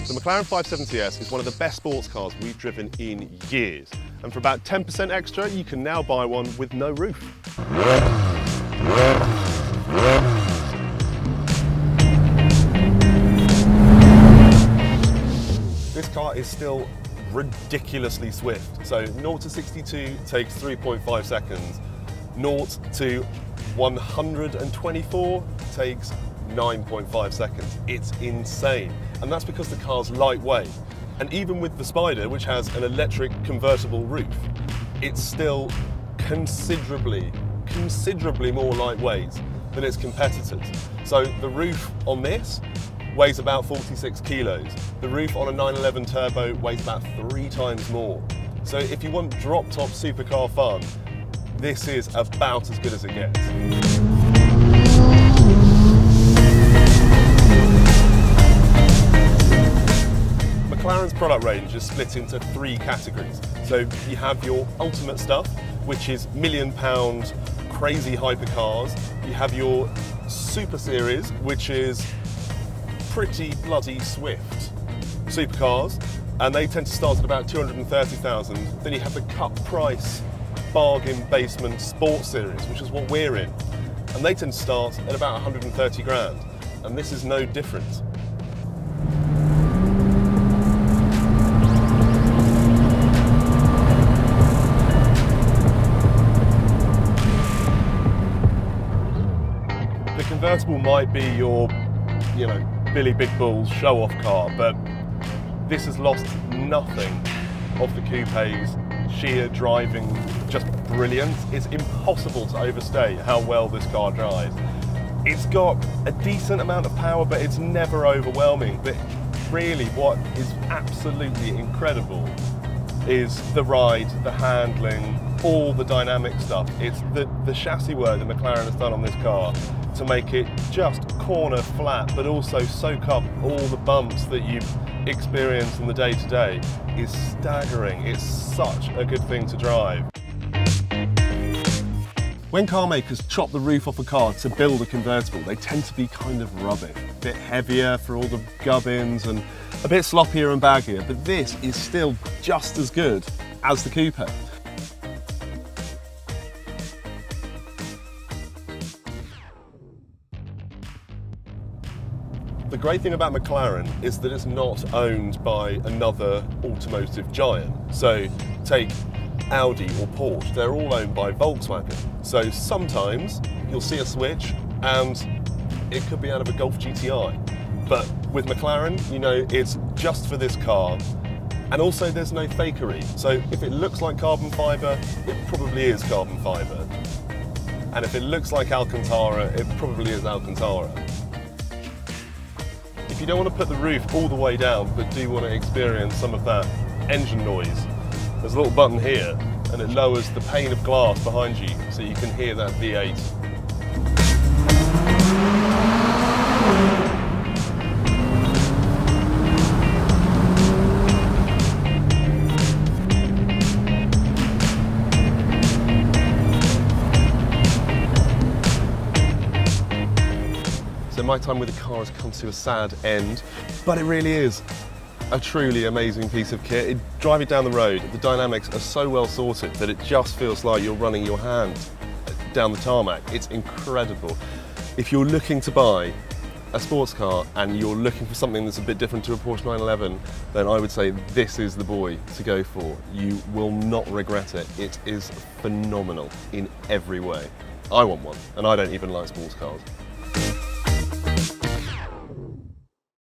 The McLaren 570S is one of the best sports cars we've driven in years, and for about 10% extra you can now buy one with no roof. This car is still ridiculously swift, so 0 to 62 takes 3.5 seconds, 0 to 124 takes 9.5 seconds. It's insane, and that's because the car's lightweight. And even with the Spider, which has an electric convertible roof, it's still considerably more lightweight than its competitors. So the roof on this weighs about 46 kilos. The roof on a 911 Turbo weighs about 3 times more. So if you want drop-top supercar fun, this is about as good as it gets. McLaren's product range is split into 3 categories. So you have your ultimate stuff, which is £1 million crazy hypercars. You have your Super Series, which is pretty bloody swift supercars, and they tend to start at about 230,000. Then you have the cut price bargain basement Sports Series, which is what we're in, and they tend to start at about 130 grand, and this is no different. The convertible might be your, Billy Big Bull's show-off car, but this has lost nothing of the coupe's sheer driving, just brilliance. It's impossible to overstate how well this car drives. It's got a decent amount of power, but it's never overwhelming. But really what is absolutely incredible is the ride, the handling, all the dynamic stuff. It's the chassis work that McLaren has done on this car to make it just corner flat, but also soak up all the bumps that you experience in the day-to-day is staggering. It's such a good thing to drive. When car makers chop the roof off a car to build a convertible, they tend to be kind of rubbish. A bit heavier for all the gubbins and a bit sloppier and baggier, but this is still just as good as the coupe. The great thing about McLaren is that it's not owned by another automotive giant. So take Audi or Porsche, they're all owned by Volkswagen. So sometimes you'll see a switch and it could be out of a Golf GTI. But with McLaren, it's just for this car. And also there's no fakery. So if it looks like carbon fibre, it probably is carbon fibre. And if it looks like Alcantara, it probably is Alcantara. If you don't want to put the roof all the way down, but do want to experience some of that engine noise, there's a little button here, and it lowers the pane of glass behind you so you can hear that V8. So my time with the car has come to a sad end, but it really is a truly amazing piece of kit. Drive it down the road, the dynamics are so well sorted that it just feels like you're running your hand down the tarmac. It's incredible. If you're looking to buy a sports car and you're looking for something that's a bit different to a Porsche 911, then I would say this is the boy to go for. You will not regret it. It is phenomenal in every way. I want one, and I don't even like sports cars.